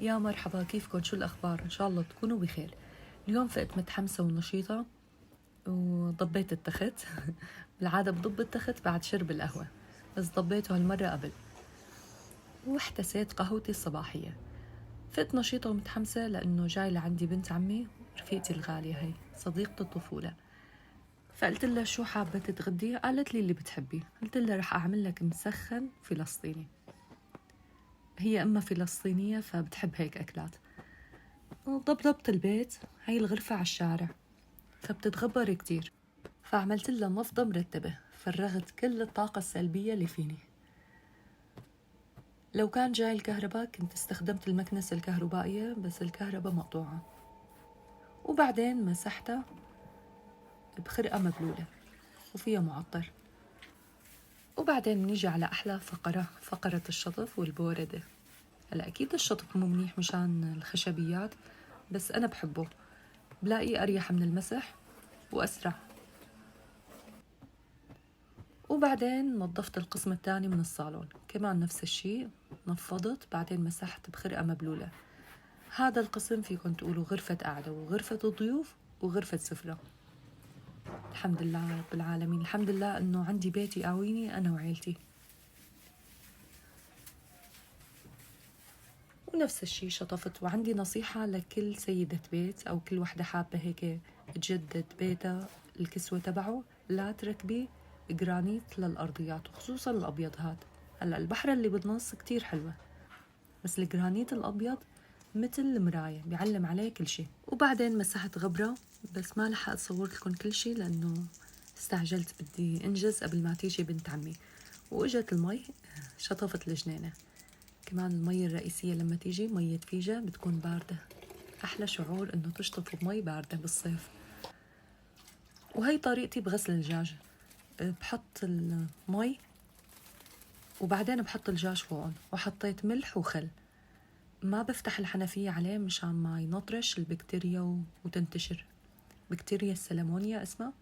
يا مرحبا، كيفكن؟ شو الأخبار؟ إن شاء الله تكونوا بخير. اليوم فقت متحمسة ونشيطة وضبيت التخت. بالعادة بضب التخت بعد شرب القهوة، بس ضبيته هالمرة قبل واحتسيت قهوتي الصباحية. فقت نشيطة ومتحمسة لأنه جاي لعندي بنت عمي، رفيقتي الغالية، هي صديقة الطفولة. فقلت لها شو حابة تتغدي؟ قالت لي اللي بتحبيه. قلت لها رح أعمل لك مسخن فلسطيني. هي أمها فلسطينية فبتحب هيك أكلات. وضبطت البيت، هاي الغرفة على الشارع فبتتغبر كتير، فعملت لها نفضة مرتبة، فرغت كل الطاقة السلبية اللي فيني. لو كان جاي الكهرباء كنت استخدمت المكنسة الكهربائية، بس الكهرباء مقطوعة. وبعدين مسحتها بخرقة مبلولة وفيها معطر. وبعدين بنيجي على أحلى فقرة الشطف والبوردة. هلا أكيد الشطف مو منيح مشان الخشبيات، بس أنا بحبه، بلاقي أريح من المسح وأسرع. وبعدين نظفت القسم الثاني من الصالون، كمان نفس الشيء، نفضت بعدين مسحت بخرقة مبلولة. هذا القسم فيكن تقولوا غرفة قعدة وغرفة ضيوف وغرفة سفرة. الحمد لله رب العالمين، الحمد لله أنه عندي بيتي قاويني أنا وعيلتي. ونفس الشيء شطفت. وعندي نصيحة لكل سيدة بيت أو كل وحدة حابة هيك تجدد بيتها، الكسوة تبعه لا تركبي جرانيت للأرضيات، وخصوصا الأبيض. هلا البحرة اللي بالنص كتير حلوة، بس الجرانيت الأبيض مثل المراية بيعلم عليه كل شيء. وبعدين مسحت غبرة، بس ما لحقت صور لكم كل شيء لأنه استعجلت، بدي انجز قبل ما تيجي بنت عمي. واجت المي، شطفت الجنينة. كمان المي الرئيسية لما تيجي مية فيجا بتكون باردة، أحلى شعور إنه تشطف بمي باردة بالصيف. وهي طريقتي بغسل الدجاج، بحط المي وبعدين بحط الدجاج فوقهم، وحطيت ملح وخل. ما بفتح الحنفية عليه مشان ما ينطرش البكتيريا وتنتشر، بكتيريا السلمونيا اسمها.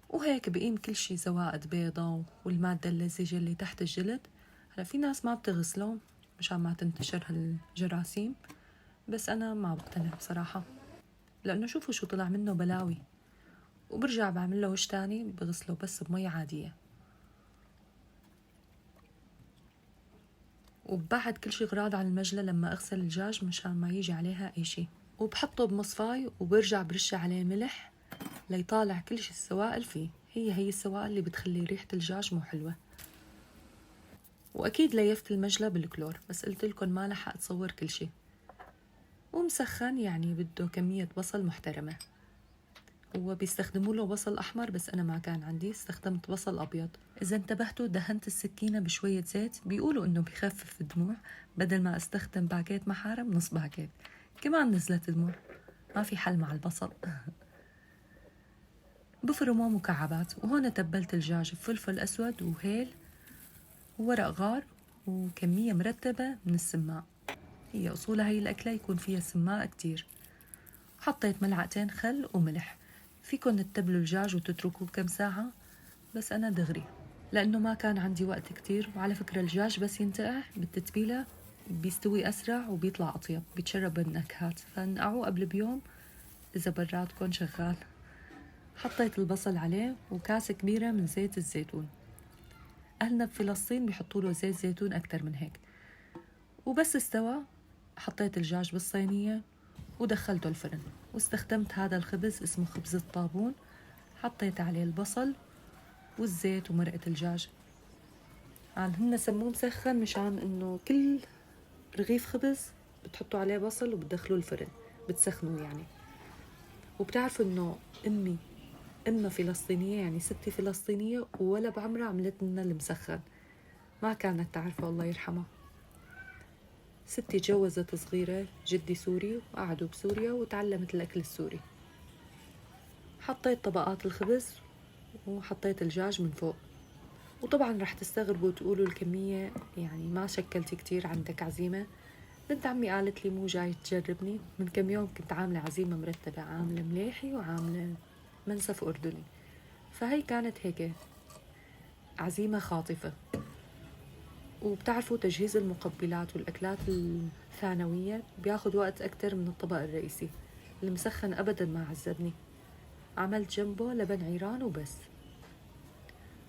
وهيك بقيم كل شي زوائد بيضة والمادة اللزجة اللي تحت الجلد. هلا في ناس ما بتغسله مشان ما تنتشر هالجراثيم، بس أنا ما بقتنع بصراحة، لأنه شوفوا شو طلع منه بلاوي. وبرجع بعمل له وش تاني، بغسله بس بمي عادية، وببعد كل شي غراض عن المجلة لما أغسل الدجاج مشان ما يجي عليها أي شي. وبحطه بمصفاي وبرجع برش عليه ملح ليطالع كل شي السوائل فيه. هي السوائل اللي بتخلي ريحة الدجاج مو حلوة. وأكيد ليفت المجلة بالكلور، بس قلت لكم ما لحق أتصور كل شي. ومسخن يعني بده كمية بصل محترمة. هو بيستخدموا له بصل أحمر، بس أنا ما كان عندي، استخدمت بصل أبيض. إذا انتبهتوا دهنت السكينة بشوية زيت، بيقولوا إنه بيخفف الدموع، بدل ما استخدم باكيت محارم نص باكيت. كمان نزلت دموع، ما في حل مع البصل. بفرموه مكعبات. وهون تبلت الدجاج بفلفل أسود وهيل وورق غار وكمية مرتبة من السماق. هي أصولها هي الأكلة يكون فيها سماق كتير. حطيت ملعقتين خل وملح. فيكن تتبلوا الدجاج وتتركوه كم ساعة، بس أنا دغري لأنه ما كان عندي وقت كتير. وعلى فكرة الدجاج بس ينتقع بالتتبيلة بيستوي أسرع وبيطلع أطيب، بيتشرب النكهات، فنقعوه قبل بيوم إذا برادكن شغال. حطيت البصل عليه وكاسة كبيرة من زيت الزيتون. أهلنا بفلسطين بيحطوا له زيت زيتون أكتر من هيك. وبس استوى حطيت الدجاج بالصينية ودخلته الفرن. واستخدمت هذا الخبز اسمه خبز الطابون، حطيت عليه البصل والزيت ومرقة الدجاج. هن سموه مسخن مشان انه كل رغيف خبز بتحطوا عليه بصل وبتدخلوه الفرن، بتسخنوه يعني. وبتعرفوا انه امها فلسطينية، يعني ستي فلسطينية، ولا بعمرها عملت لنا المسخن، ما كانت تعرفه الله يرحمها. ستي تجوزت صغيرة، جدي سوري وقعدوا بسوريا وتعلمت الأكل السوري. حطيت طبقات الخبز وحطيت الدجاج من فوق. وطبعا رح تستغربوا وتقولوا الكمية يعني ما شكلتي كتير، عندك عزيمة. بنت عمي قالت لي مو جاي تجربني، من كم يوم كنت عاملة عزيمة مرتبة، عاملة مليحي وعاملة منسف أردني، فهي كانت هيك عزيمة خاطفة. وبتعرفوا تجهيز المقبلات والأكلات الثانوية بياخد وقت أكتر من الطبق الرئيسي. المسخن أبدا ما عذبني، عملت جنبه لبن عيران وبس.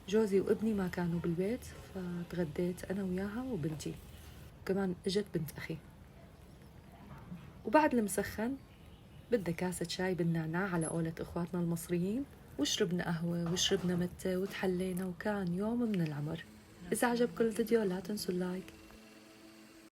جوزي وابني ما كانوا بالبيت، فتغديت أنا وياها وبنتي، كمان اجت بنت أخي. وبعد المسخن بدنا كاسة شاي بالنعناع على قولة إخواتنا المصريين، وشربنا قهوة وشربنا متة وتحلينا، وكان يوم من العمر. إذا عجبكم الفيديو لا تنسوا اللايك.